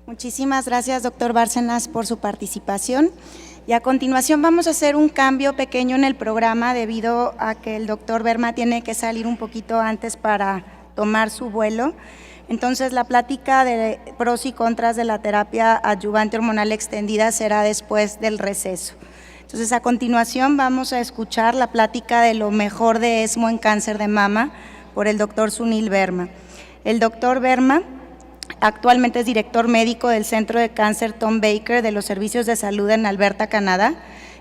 Muchísimas gracias, doctor Bárcenas, por su participación. Y a continuación vamos a hacer un cambio pequeño en el programa debido a que el doctor Verma tiene que salir un poquito antes para tomar su vuelo. Entonces, la plática de pros y contras de la terapia adyuvante hormonal extendida será después del receso. Entonces, a continuación vamos a escuchar la plática de lo mejor de ESMO en cáncer de mama por el doctor Sunil Verma. El doctor Verma actualmente es director médico del Centro de Cáncer Tom Baker de los Servicios de Salud en Alberta, Canadá,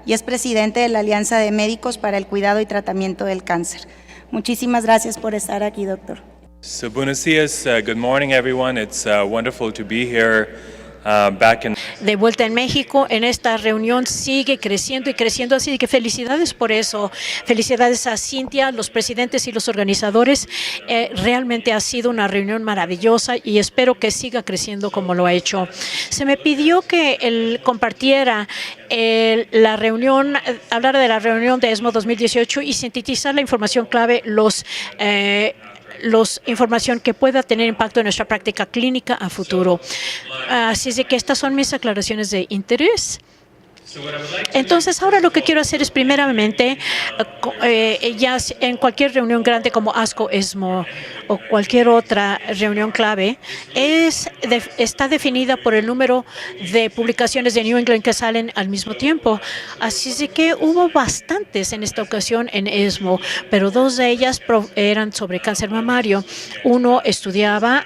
y es presidente de la Alianza de Médicos para el Cuidado y Tratamiento del Cáncer. Muchísimas gracias por estar aquí, doctor. So, buenos días, good morning everyone. It's wonderful to be here back in... De vuelta en México, en esta reunión sigue creciendo y creciendo, así que felicidades por eso. Felicidades a Cintia, los presidentes y los organizadores. Realmente ha sido una reunión maravillosa y espero que siga creciendo como lo ha hecho. Se me pidió que él compartiera la reunión, hablar de la reunión de ESMO 2018 y sintetizar la información clave, información que pueda tener impacto en nuestra práctica clínica a futuro. Así es de que estas son mis aclaraciones de interés. Entonces, ahora lo que quiero hacer es primeramente, ya en cualquier reunión grande como ASCO, ESMO o cualquier otra reunión clave, está definida por el número de publicaciones de New England que salen al mismo tiempo. Así es de que hubo bastantes en esta ocasión en ESMO, pero dos de ellas eran sobre cáncer mamario. Uno estudiaba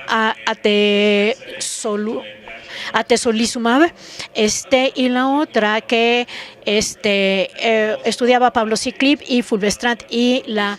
atezolizumab, y la otra que estudiaba palbociclib y fulvestrant y la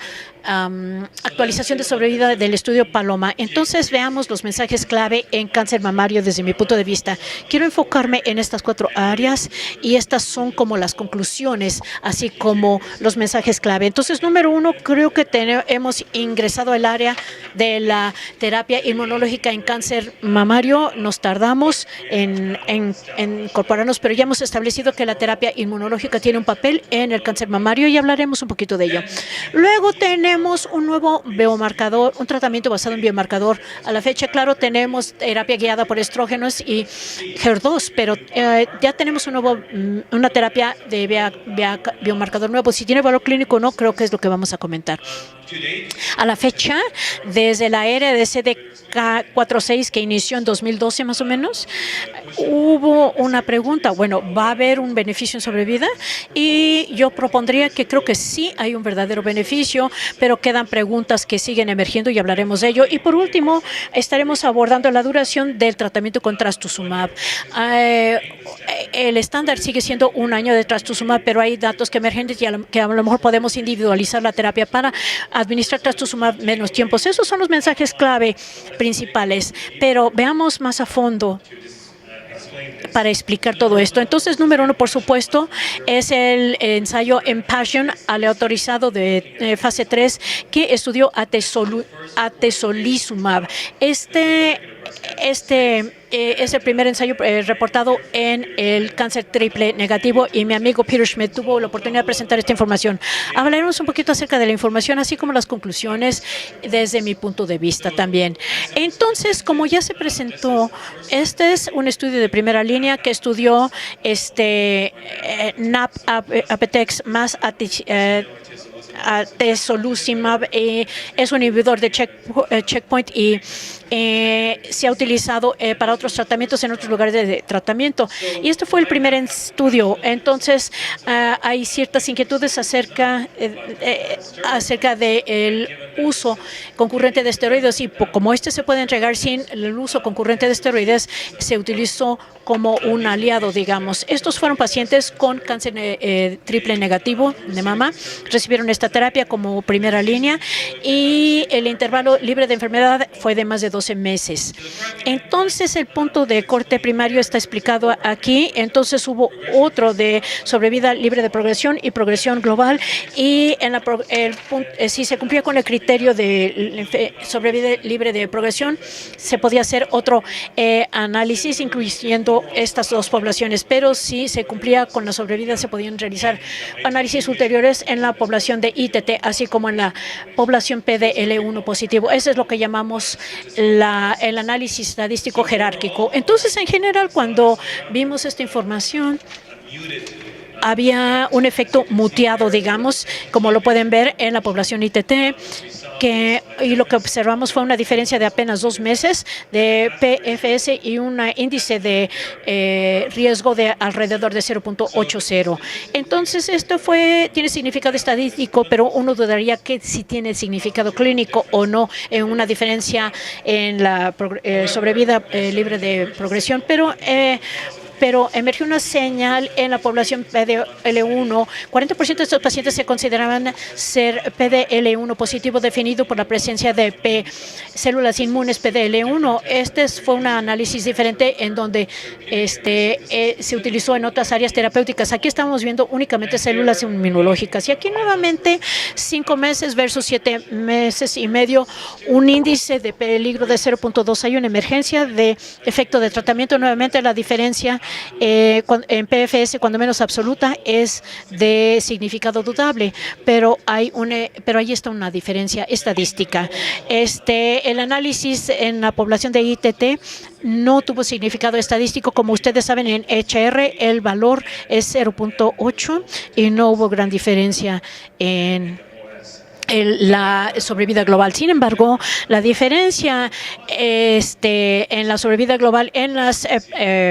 actualización de sobrevida del estudio Paloma. Entonces veamos los mensajes clave en cáncer mamario desde mi punto de vista. Quiero enfocarme en estas 4 áreas y estas son como las conclusiones, así como los mensajes clave. Entonces, número 1, creo que hemos ingresado al área de la terapia inmunológica en cáncer mamario. Nos tardamos en incorporarnos, pero ya hemos establecido que la terapia inmunológica tiene un papel en el cáncer mamario y hablaremos un poquito de ello. Luego tenemos un nuevo biomarcador, un tratamiento basado en biomarcador. A la fecha, claro, tenemos terapia guiada por estrógenos y HER2, pero ya tenemos una terapia de biomarcador nuevo. Si tiene valor clínico o no, creo que es lo que vamos a comentar. A la fecha, desde la era de CDK4/6 que inició en 2012 más o menos, hubo una pregunta, bueno, ¿va a haber un beneficio en sobrevida? Y yo propondría que creo que sí hay un verdadero beneficio, pero quedan preguntas que siguen emergiendo y hablaremos de ello. Y por último, estaremos abordando la duración del tratamiento con trastuzumab. El estándar sigue siendo 1 año de trastuzumab, pero hay datos que emergen y que a lo mejor podemos individualizar la terapia para administrar trastuzumab menos tiempos. Esos son los mensajes clave principales, pero veamos más a fondo para explicar todo esto. Entonces, número 1, por supuesto, es el ensayo Impassion aleatorizado de fase 3 que estudió atezolizumab. Es el primer ensayo reportado en el cáncer triple negativo y mi amigo Peter Schmidt tuvo la oportunidad de presentar esta información. Hablaremos un poquito acerca de la información, así como las conclusiones desde mi punto de vista también. Entonces, como ya se presentó, este es un estudio de primera línea que estudió NAP-APTEX más atezolizumab, es un inhibidor de checkpoint y se ha utilizado para otros tratamientos en otros lugares de tratamiento. Y este fue el primer estudio. Entonces, hay ciertas inquietudes acerca del uso concurrente de esteroides y como se puede entregar sin el uso concurrente de esteroides, se utilizó como un aliado, digamos. Estos fueron pacientes con cáncer triple negativo de mama, recibieron esta terapia como primera línea y el intervalo libre de enfermedad fue de más de 12 meses. Entonces, el punto de corte primario está explicado aquí. Entonces, hubo otro de sobrevida libre de progresión y progresión global y si se cumplía con el criterio de sobrevida libre de progresión, se podía hacer otro análisis incluyendo estas dos poblaciones, pero si se cumplía con la sobrevida, se podían realizar análisis ulteriores en la población de ITT, así como en la población PDL1 positivo. Eso es lo que llamamos el análisis estadístico jerárquico. Entonces, en general, cuando vimos esta información, había un efecto muteado, digamos, como lo pueden ver en la población ITT, y lo que observamos fue una diferencia de apenas 2 meses de PFS y un índice de riesgo de alrededor de 0.80. Entonces, esto tiene significado estadístico, pero uno dudaría que si tiene significado clínico o no en una diferencia en la sobrevida libre de progresión, pero emergió una señal en la población PDL1. 40% de estos pacientes se consideraban ser PDL1 positivo, definido por la presencia de células inmunes PDL1. Este fue un análisis diferente en donde se utilizó en otras áreas terapéuticas. Aquí estamos viendo únicamente células inmunológicas. Y aquí nuevamente 5 meses versus 7 meses y medio, un índice de peligro de 0.2. Hay una emergencia de efecto de tratamiento. Nuevamente la diferencia en PFS, cuando menos absoluta, es de significado dudable, pero ahí está una diferencia estadística. El análisis en la población de ITT no tuvo significado estadístico. Como ustedes saben, en HR el valor es 0.8 y no hubo gran diferencia en la sobrevida global. Sin embargo, la diferencia en la sobrevida global en las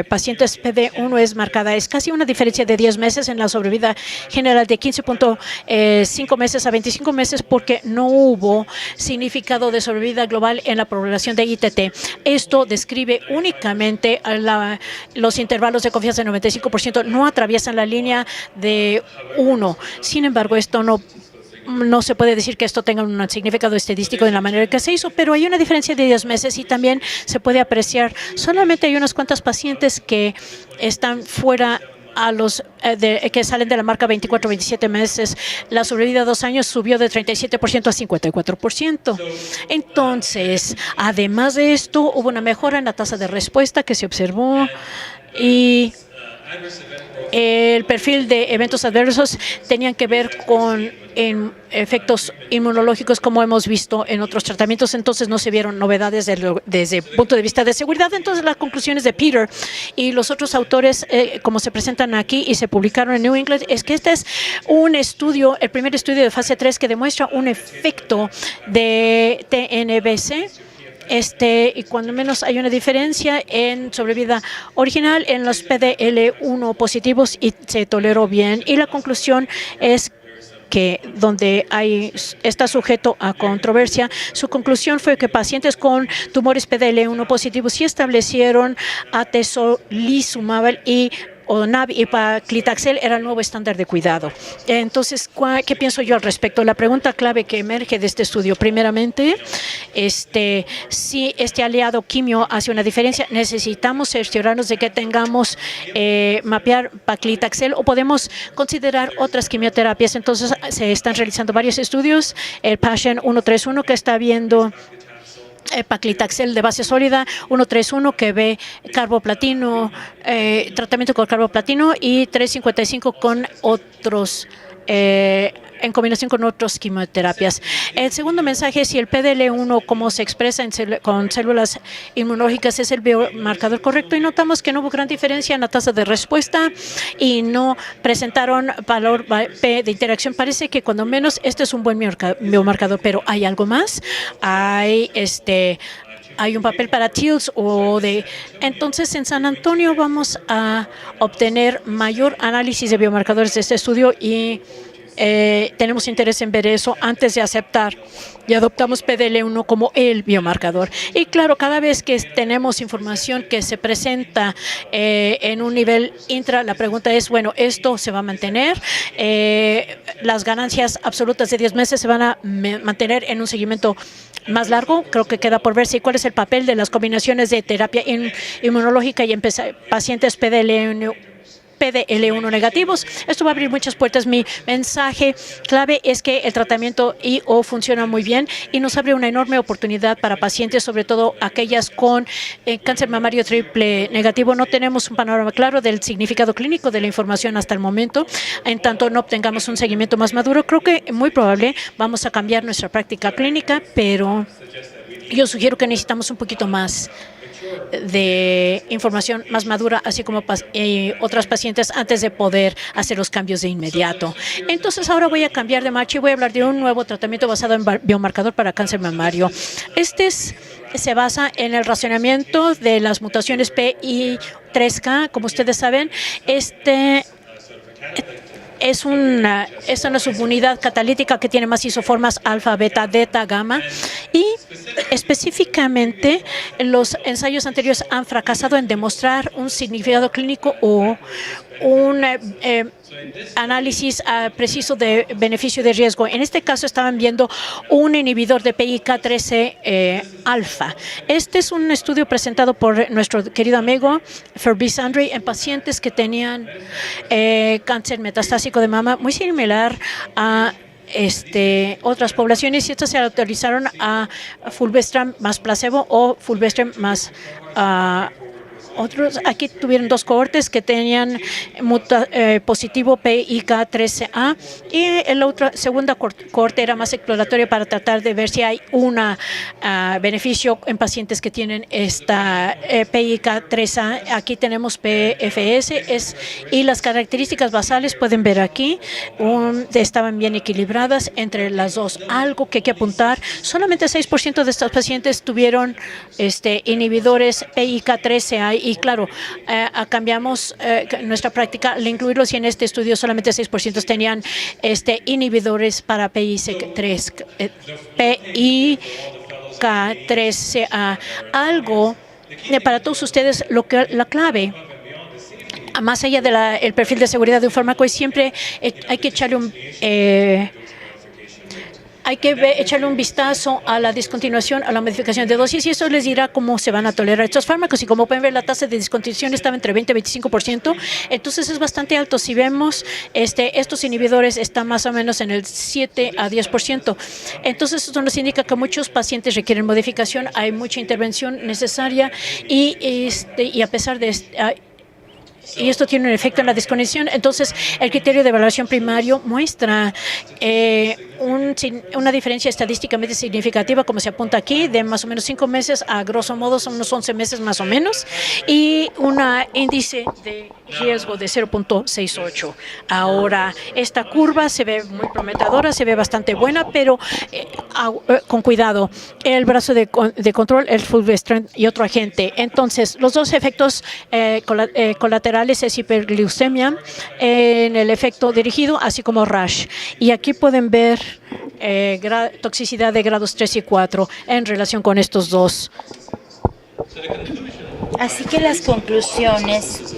pacientes PD1 es marcada. Es casi una diferencia de 10 meses en la sobrevida general, de 15.5 meses a 25 meses, porque no hubo significado de sobrevida global en la población de ITT. Esto describe únicamente los intervalos de confianza de 95%. No atraviesan la línea de 1. Sin embargo, esto no se puede decir que esto tenga un significado estadístico de la manera que se hizo, pero hay una diferencia de 10 meses y también se puede apreciar. Solamente hay unas cuantas pacientes que están fuera que salen de la marca 24-27 meses. La sobrevida de 2 años subió de 37% a 54%. Entonces, además de esto, hubo una mejora en la tasa de respuesta que se observó, y el perfil de eventos adversos tenían que ver con efectos inmunológicos, como hemos visto en otros tratamientos. Entonces no se vieron novedades desde el punto de vista de seguridad. Entonces las conclusiones de Peter y los otros autores, como se presentan aquí y se publicaron en New England, es que este es un estudio, el primer estudio de fase 3 que demuestra un efecto de TNBC. Y cuando menos hay una diferencia en sobrevida original en los PDL1 positivos y se toleró bien. Y la conclusión es que donde está sujeto a controversia, su conclusión fue que pacientes con tumores PDL1 positivos sí establecieron atezolizumab y ONAB y paclitaxel era el nuevo estándar de cuidado. Entonces, ¿qué pienso yo al respecto? La pregunta clave que emerge de este estudio, primeramente, si este aliado quimio hace una diferencia, necesitamos cerciorarnos de que tengamos mapear paclitaxel o podemos considerar otras quimioterapias. Entonces, se están realizando varios estudios. El PASSION 131 que está viendo paclitaxel de base sólida, 131 que ve carboplatino, tratamiento con carboplatino, y 355 con otros en combinación con otras quimioterapias. El segundo mensaje es si el PDL1, como se expresa con células inmunológicas, es el biomarcador correcto, y notamos que no hubo gran diferencia en la tasa de respuesta y no presentaron valor P de interacción. Parece que cuando menos este es un buen biomarcador, pero ¿hay algo más? Hay un papel para TILS entonces en San Antonio vamos a obtener mayor análisis de biomarcadores de este estudio y tenemos interés en ver eso antes de aceptar y adoptamos PDL1 como el biomarcador. Y claro, cada vez que tenemos información que se presenta en un nivel intra, la pregunta es, bueno, ¿esto se va a mantener? Las ganancias absolutas de 10 meses se van a mantener en un seguimiento más largo. Creo que queda por verse cuál es el papel de las combinaciones de terapia inmunológica y en pacientes PDL1 PDL1 negativos. Esto va a abrir muchas puertas. Mi mensaje clave es que el tratamiento IO funciona muy bien y nos abre una enorme oportunidad para pacientes, sobre todo aquellas con cáncer mamario triple negativo. No tenemos un panorama claro del significado clínico de la información hasta el momento. En tanto no obtengamos un seguimiento más maduro, creo que muy probable vamos a cambiar nuestra práctica clínica, pero yo sugiero que necesitamos un poquito más de información más madura, así como otras pacientes, antes de poder hacer los cambios de inmediato. Entonces, ahora voy a cambiar de marcha y voy a hablar de un nuevo tratamiento basado en biomarcador para cáncer mamario. Se basa en el racionamiento de las mutaciones PI3K. Como ustedes saben, es una subunidad catalítica que tiene más isoformas alfa, beta, delta, gamma, y específicamente los ensayos anteriores han fracasado en demostrar un significado clínico o un análisis preciso de beneficio de riesgo. En este caso estaban viendo un inhibidor de PI3K alfa. Este es un estudio presentado por nuestro querido amigo Fabrice André en pacientes que tenían cáncer metastásico de mama, muy similar a otras poblaciones, y estas se autorizaron a fulvestrant más placebo o fulvestrant más otros. Aquí tuvieron dos cohortes que tenían positivo PIK3A, y la otra segunda cohorte era más exploratoria para tratar de ver si hay un beneficio en pacientes que tienen esta PIK3A. Aquí tenemos PFS y las características basales pueden ver aquí, estaban bien equilibradas entre las dos. Algo que hay que apuntar: solamente 6% de estos pacientes tuvieron inhibidores PIK3A. Y claro, cambiamos nuestra práctica al incluirlos, y en este estudio solamente 6% tenían inhibidores para PIK3CA. Algo para todos ustedes, la clave, más allá del perfil de seguridad de un fármaco, es siempre hay que echarle echarle un vistazo a la discontinuación, a la modificación de dosis, y eso les dirá cómo se van a tolerar estos fármacos. Y como pueden ver, la tasa de discontinuación estaba entre 20 y 25%, entonces es bastante alto. Si vemos, estos inhibidores están más o menos en el 7 a 10%. Entonces, esto nos indica que muchos pacientes requieren modificación, hay mucha intervención necesaria, y a pesar de y esto tiene un efecto en la desconexión. Entonces, el criterio de evaluación primario muestra una diferencia estadísticamente significativa, como se apunta aquí, de más o menos 5 meses a grosso modo son unos 11 meses más o menos, y un índice de riesgo de 0.68. Ahora, esta curva se ve muy prometedora, se ve bastante buena, pero con cuidado. El brazo de control, el fulvestrant y otro agente. Entonces, los dos efectos colaterales es hiperglucemia en el efecto dirigido, así como rash. Y aquí pueden ver toxicidad de grados 3 y 4 en relación con estos dos. Así que las conclusiones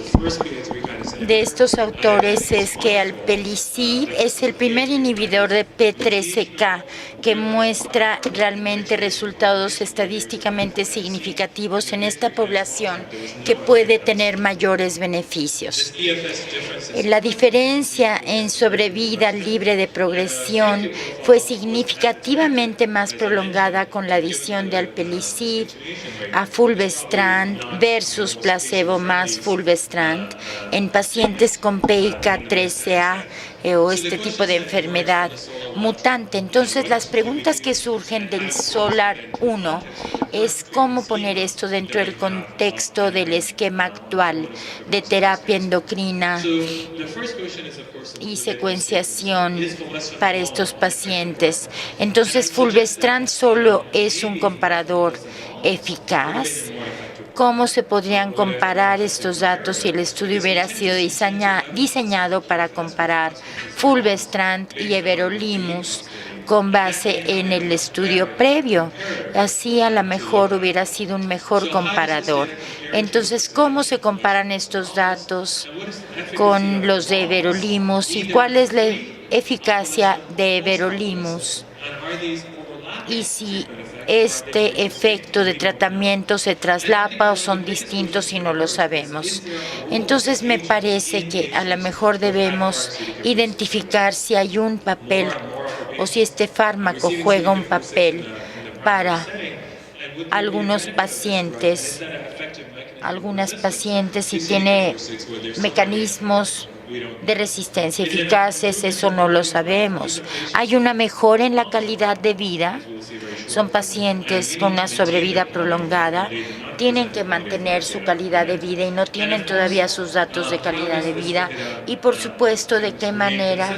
de estos autores es que alpelisib es el primer inhibidor de P3K que muestra realmente resultados estadísticamente significativos en esta población, que puede tener mayores beneficios. La diferencia en sobrevida libre de progresión fue significativamente más prolongada con la adición de alpelisib a fulvestrant versus placebo más fulvestrant en pacientes con PIK3CA o este tipo de enfermedad mutante. Entonces, las preguntas que surgen del SOLAR-1 es cómo poner esto dentro del contexto del esquema actual de terapia endocrina y secuenciación para estos pacientes. Entonces, fulvestrant solo es un comparador eficaz. ¿Cómo se podrían comparar estos datos si el estudio hubiera sido diseñado para comparar fulvestrant y everolimus con base en el estudio previo? Así a lo mejor hubiera sido un mejor comparador. Entonces, ¿cómo se comparan estos datos con los de everolimus y cuál es la eficacia de everolimus? Y si este efecto de tratamiento se traslapa o son distintos y no lo sabemos. Entonces me parece que a lo mejor debemos identificar si hay un papel o si este fármaco juega un papel para algunas pacientes si tiene mecanismos de resistencia eficaces, eso no lo sabemos. Hay una mejora en la calidad de vida. Son pacientes con una sobrevida prolongada, tienen que mantener su calidad de vida y no tienen todavía sus datos de calidad de vida. Y por supuesto, de qué manera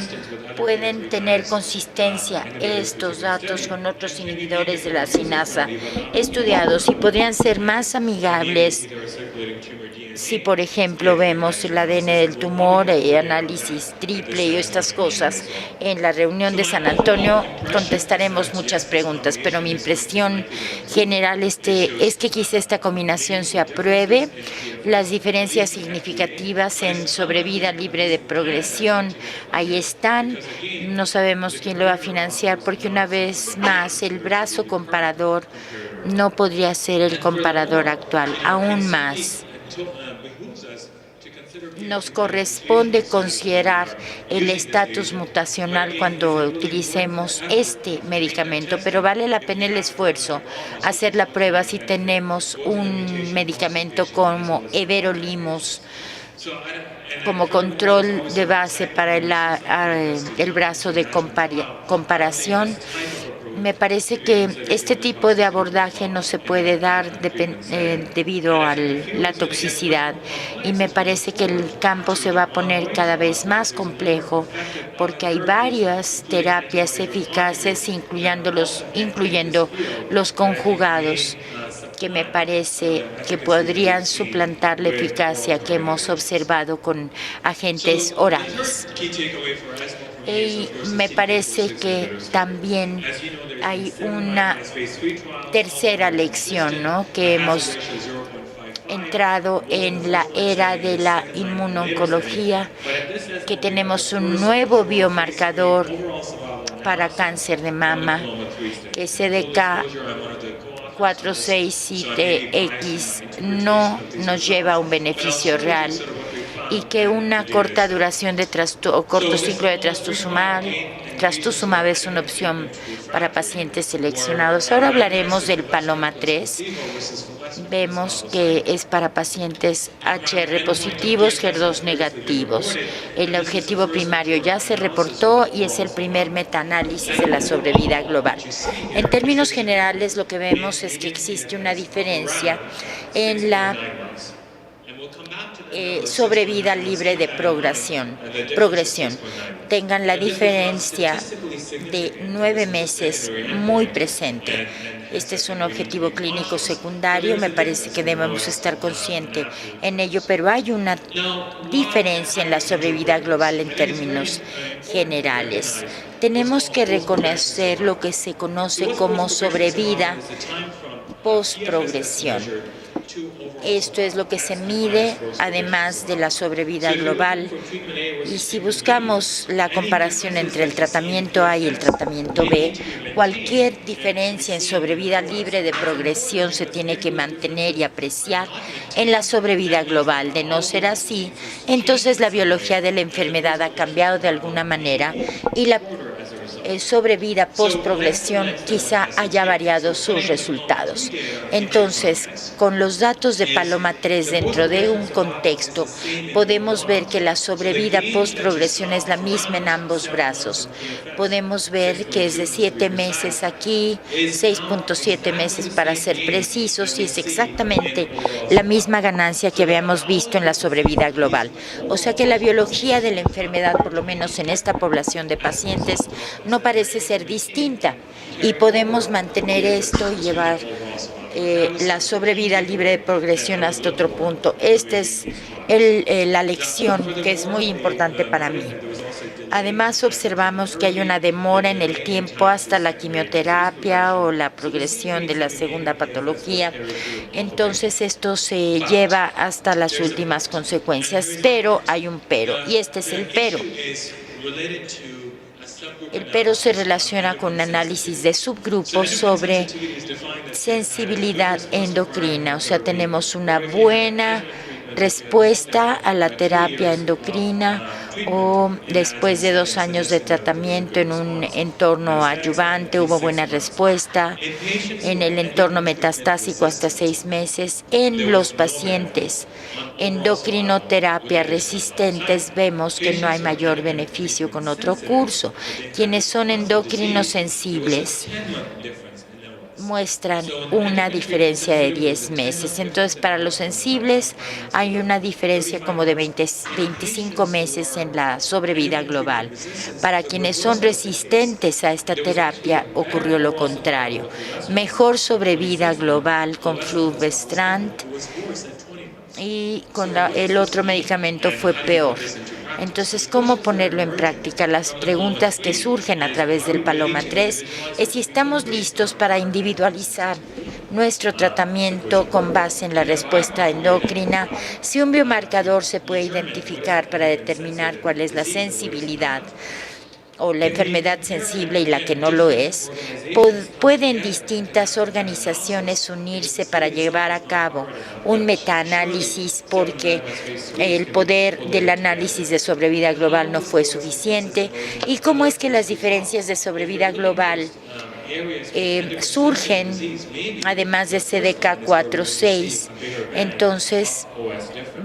pueden tener consistencia estos datos con otros inhibidores de la cinasa estudiados y podrían ser más amigables si, por ejemplo, vemos el ADN del tumor, análisis triple y estas cosas. En la reunión de San Antonio contestaremos muchas preguntas, pero mi impresión general es que quizá esta combinación se apruebe. Las diferencias significativas en sobrevida libre de progresión, ahí están. No sabemos quién lo va a financiar porque una vez más el brazo comparador no podría ser el comparador actual, aún más. Nos corresponde considerar el estatus mutacional cuando utilicemos este medicamento, pero vale la pena el esfuerzo hacer la prueba si tenemos un medicamento como everolimus como control de base para el brazo de comparación. Me parece que este tipo de abordaje no se puede dar debido a la toxicidad y me parece que el campo se va a poner cada vez más complejo porque hay varias terapias eficaces, incluyendo los conjugados, que me parece que podrían suplantar la eficacia que hemos observado con agentes orales. Y me parece que también hay una tercera lección, ¿no? Que hemos entrado en la era de la inmunoncología, que tenemos un nuevo biomarcador para cáncer de mama, que CDK 467X no nos lleva a un beneficio real y que una corta duración o corto ciclo de trastuzumab es una opción para pacientes seleccionados. Ahora hablaremos del Paloma 3. Vemos que es para pacientes HR positivos, HER2 negativos. El objetivo primario ya se reportó y es el primer metaanálisis de la sobrevida global. En términos generales, lo que vemos es que existe una diferencia en la sobrevida libre de progresión. Tengan la diferencia de 9 meses muy presente. Este es un objetivo clínico secundario, me parece que debemos estar conscientes en ello, pero hay una diferencia en la sobrevida global en términos generales. Tenemos que reconocer lo que se conoce como sobrevida postprogresión. Esto es lo que se mide, además de la sobrevida global. Y si buscamos la comparación entre el tratamiento A y el tratamiento B, cualquier diferencia en sobrevida libre de progresión se tiene que mantener y apreciar en la sobrevida global. De no ser así, entonces la biología de la enfermedad ha cambiado de alguna manera y la sobrevida postprogresión quizá haya variado sus resultados. Entonces, con los datos de Paloma 3 dentro de un contexto, podemos ver que la sobrevida postprogresión es la misma en ambos brazos. Podemos ver que es de 7 meses aquí, 6.7 meses para ser precisos, y es exactamente la misma ganancia que habíamos visto en la sobrevida global. O sea que la biología de la enfermedad, por lo menos en esta población de pacientes, no parece ser distinta y podemos mantener esto y llevar la sobrevida libre de progresión hasta otro punto. Esta es la lección que es muy importante para mí. Además, observamos que hay una demora en el tiempo hasta la quimioterapia o la progresión de la segunda patología. Entonces, esto se lleva hasta las últimas consecuencias. Pero hay un pero, y este es el pero. pero se relaciona con un análisis de subgrupos sobre sensibilidad endocrina. O sea, tenemos una buena respuesta a la terapia endocrina o después de 2 años de tratamiento en un entorno adyuvante hubo buena respuesta, en el entorno metastásico hasta 6 meses. En los pacientes endocrinoterapia resistentes vemos que no hay mayor beneficio con otro curso. Quienes son endocrinos sensibles muestran una diferencia de 10 meses. Entonces, para los sensibles hay una diferencia como de 25 meses en la sobrevida global. Para quienes son resistentes a esta terapia ocurrió lo contrario. Mejor sobrevida global con fulvestrant y con el otro medicamento fue peor. Entonces, ¿cómo ponerlo en práctica? Las preguntas que surgen a través del Paloma 3 es si estamos listos para individualizar nuestro tratamiento con base en la respuesta endocrina, si un biomarcador se puede identificar para determinar cuál es la sensibilidad o la enfermedad sensible y la que no lo es. Pueden distintas organizaciones unirse para llevar a cabo un metaanálisis porque el poder del análisis de sobrevida global no fue suficiente. ¿Y cómo es que las diferencias de sobrevida global surgen además de CDK4/6? Entonces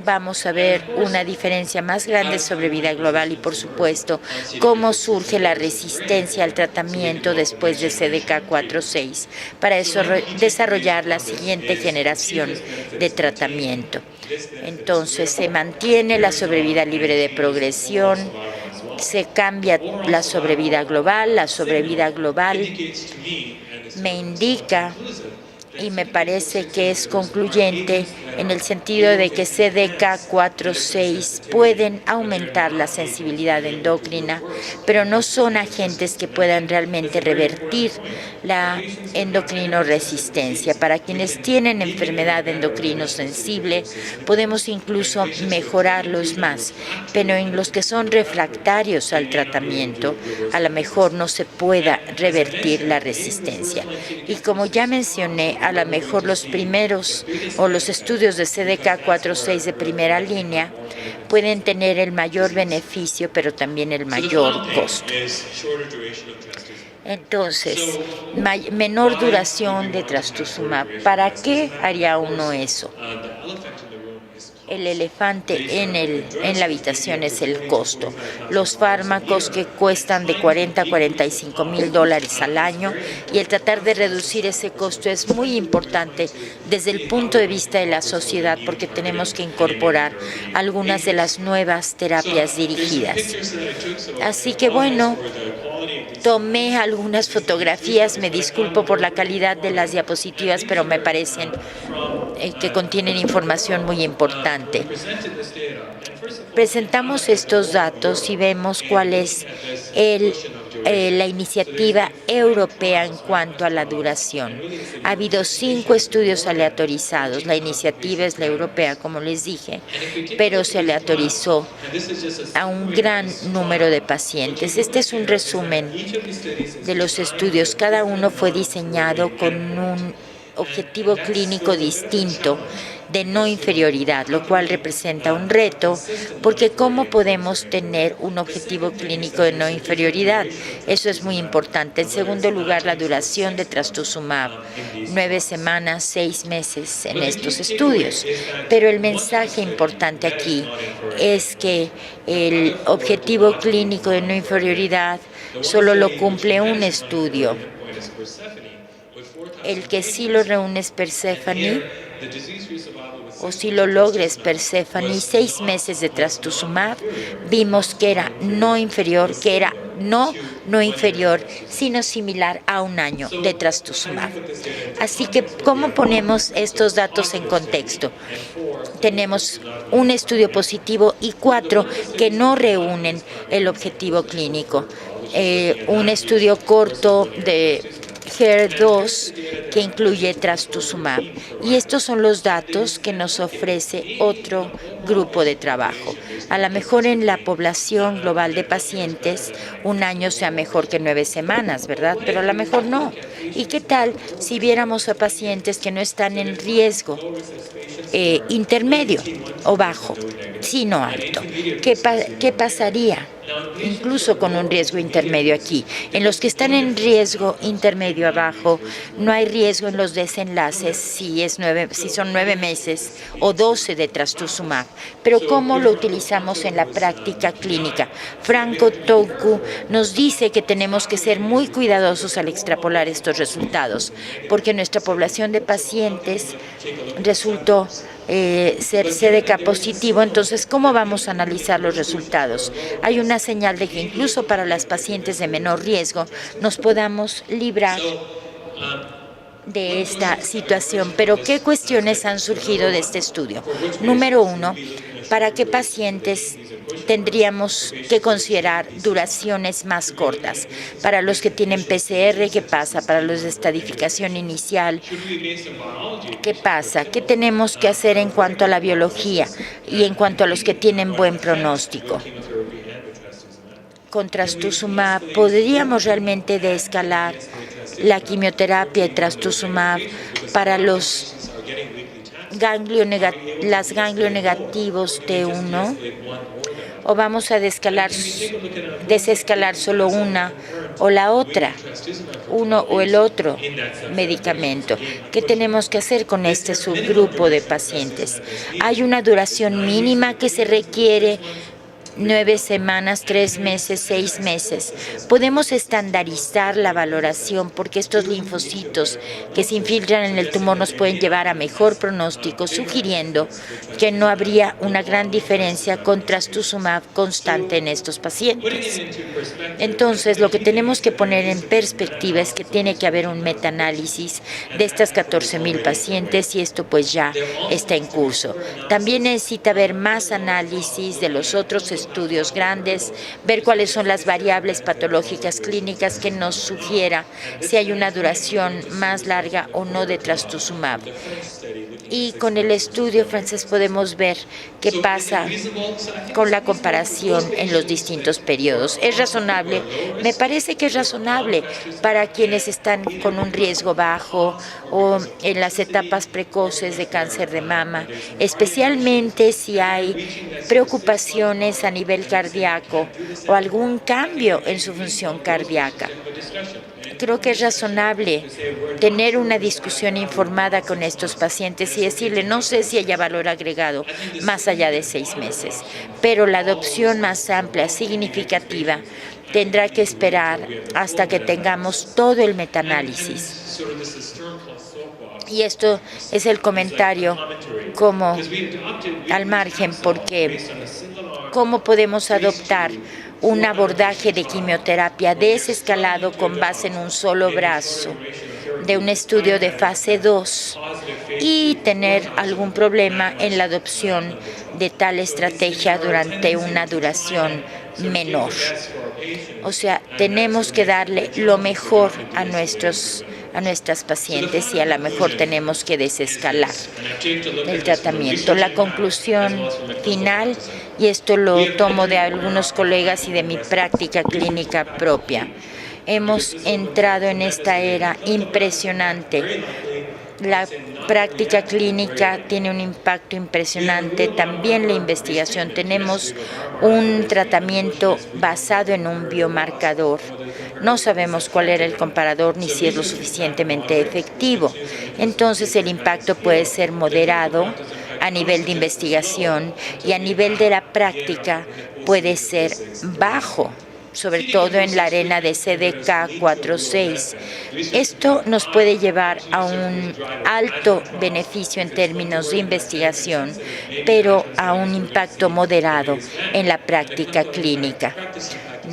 vamos a ver una diferencia más grande sobre vida global y, por supuesto, cómo surge la resistencia al tratamiento después de CDK4/6 para eso desarrollar la siguiente generación de tratamiento. Entonces se mantiene la sobrevida libre de progresión, se cambia la sobrevida global. La sobrevida global me indica y me parece que es concluyente en el sentido de que CDK4/6 pueden aumentar la sensibilidad endocrina, pero no son agentes que puedan realmente revertir la endocrinoresistencia. Para quienes tienen enfermedad endocrino sensible, podemos incluso mejorarlos más, pero en los que son refractarios al tratamiento, a lo mejor no se pueda revertir la resistencia. Y como ya mencioné, a lo mejor los primeros o los estudios de CDK4/6 de primera línea pueden tener el mayor beneficio, pero también el mayor costo. Entonces, menor duración de trastuzumab. ¿Para qué haría uno eso? El elefante en la habitación es el costo. Los fármacos que cuestan de $40 a $45,000 al año, y el tratar de reducir ese costo es muy importante desde el punto de vista de la sociedad, porque tenemos que incorporar algunas de las nuevas terapias dirigidas. Así que bueno, tomé algunas fotografías, me disculpo por la calidad de las diapositivas, pero me parecen que contienen información muy importante. Presentamos estos datos y vemos cuál es la iniciativa europea en cuanto a la duración. Ha habido 5 estudios aleatorizados. La iniciativa es la europea, como les dije, pero se aleatorizó a un gran número de pacientes. Este es un resumen de los estudios. Cada uno fue diseñado con un objetivo clínico distinto de no inferioridad, lo cual representa un reto, porque ¿cómo podemos tener un objetivo clínico de no inferioridad? Eso es muy importante. En segundo lugar, la duración de trastuzumab, 9 semanas, 6 meses en estos estudios. Pero el mensaje importante aquí es que el objetivo clínico de no inferioridad solo lo cumple un estudio. El que sí lo reúne es Persephone, o si lo logres Persephone, 6 meses de trastuzumab, vimos que era no inferior, no inferior, sino similar a 1 año de trastuzumab. Así que, ¿cómo ponemos estos datos en contexto? Tenemos un estudio positivo y 4 que no reúnen el objetivo clínico. Un estudio corto de HER2 que incluye trastuzumab. Y estos son los datos que nos ofrece otro grupo de trabajo. A lo mejor en la población global de pacientes, un año sea mejor que 9 semanas, ¿verdad? Pero a lo mejor no. ¿Y qué tal si viéramos a pacientes que no están en riesgo intermedio o bajo, sino alto? ¿Qué pasaría? Incluso con un riesgo intermedio aquí. En los que están en riesgo intermedio abajo, no hay riesgo en los desenlaces si son 9 meses o 12 de trastuzumab. Pero ¿cómo lo utilizamos en la práctica clínica? Franco Touku nos dice que tenemos que ser muy cuidadosos al extrapolar estos resultados, porque nuestra población de pacientes resultó ser CDK positivo. Entonces, ¿cómo vamos a analizar los resultados? Hay una señal de que incluso para las pacientes de menor riesgo nos podamos librar de esta situación. Pero, ¿qué cuestiones han surgido de este estudio? Número 1, ¿para qué pacientes tendríamos que considerar duraciones más cortas? Para los que tienen PCR, ¿qué pasa? Para los de estadificación inicial, ¿qué pasa? ¿Qué tenemos que hacer en cuanto a la biología y en cuanto a los que tienen buen pronóstico? Con trastuzumab, ¿podríamos realmente desescalar la quimioterapia y trastuzumab para las ganglionegativos T1? ¿O vamos a desescalar solo una o la otra, uno o el otro medicamento? ¿Qué tenemos que hacer con este subgrupo de pacientes? ¿Hay una duración mínima que se requiere? 9 semanas, 3 meses, 6 meses. Podemos estandarizar la valoración porque estos linfocitos que se infiltran en el tumor nos pueden llevar a mejor pronóstico, sugiriendo que no habría una gran diferencia con trastuzumab constante en estos pacientes. Entonces, lo que tenemos que poner en perspectiva es que tiene que haber un metaanálisis de estas 14,000 pacientes y esto pues ya está en curso. También necesita haber más análisis de los otros estudios grandes, ver cuáles son las variables patológicas clínicas que nos sugiera si hay una duración más larga o no de trastuzumab. Y con el estudio francés podemos ver qué pasa con la comparación en los distintos periodos. ¿Es razonable? Me parece que es razonable para quienes están con un riesgo bajo o en las etapas precoces de cáncer de mama, especialmente si hay preocupaciones a nivel cardíaco o algún cambio en su función cardíaca. Creo que es razonable tener una discusión informada con estos pacientes y decirle, no sé si haya valor agregado más allá de 6 meses, pero la adopción más amplia, significativa, tendrá que esperar hasta que tengamos todo el metaanálisis. Y esto es el comentario como al margen, porque ¿cómo podemos adoptar un abordaje de quimioterapia desescalado con base en un solo brazo de un estudio de fase 2 y tener algún problema en la adopción de tal estrategia durante una duración menor? O sea, tenemos que darle lo mejor a nuestras pacientes y a lo mejor tenemos que desescalar el tratamiento. La conclusión final, y esto lo tomo de algunos colegas y de mi práctica clínica propia, hemos entrado en esta era impresionante. La práctica clínica tiene un impacto impresionante, también la investigación. Tenemos un tratamiento basado en un biomarcador. No sabemos cuál era el comparador ni si es lo suficientemente efectivo. Entonces, el impacto puede ser moderado a nivel de investigación y a nivel de la práctica puede ser bajo, sobre todo en la arena de CDK4/6. Esto nos puede llevar a un alto beneficio en términos de investigación, pero a un impacto moderado en la práctica clínica,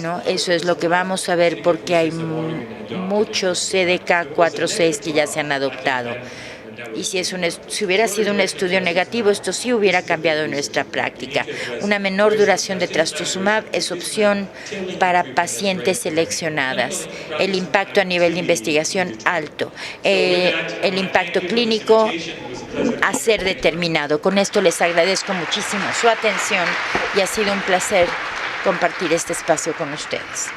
¿no? Eso es lo que vamos a ver porque hay muchos CDK4/6 que ya se han adoptado. y si hubiera sido un estudio negativo, esto sí hubiera cambiado nuestra práctica. Una menor duración de trastuzumab es opción para pacientes seleccionadas. El impacto a nivel de investigación alto. El impacto clínico a ser determinado. Con esto les agradezco muchísimo su atención y ha sido un placer compartir este espacio con ustedes.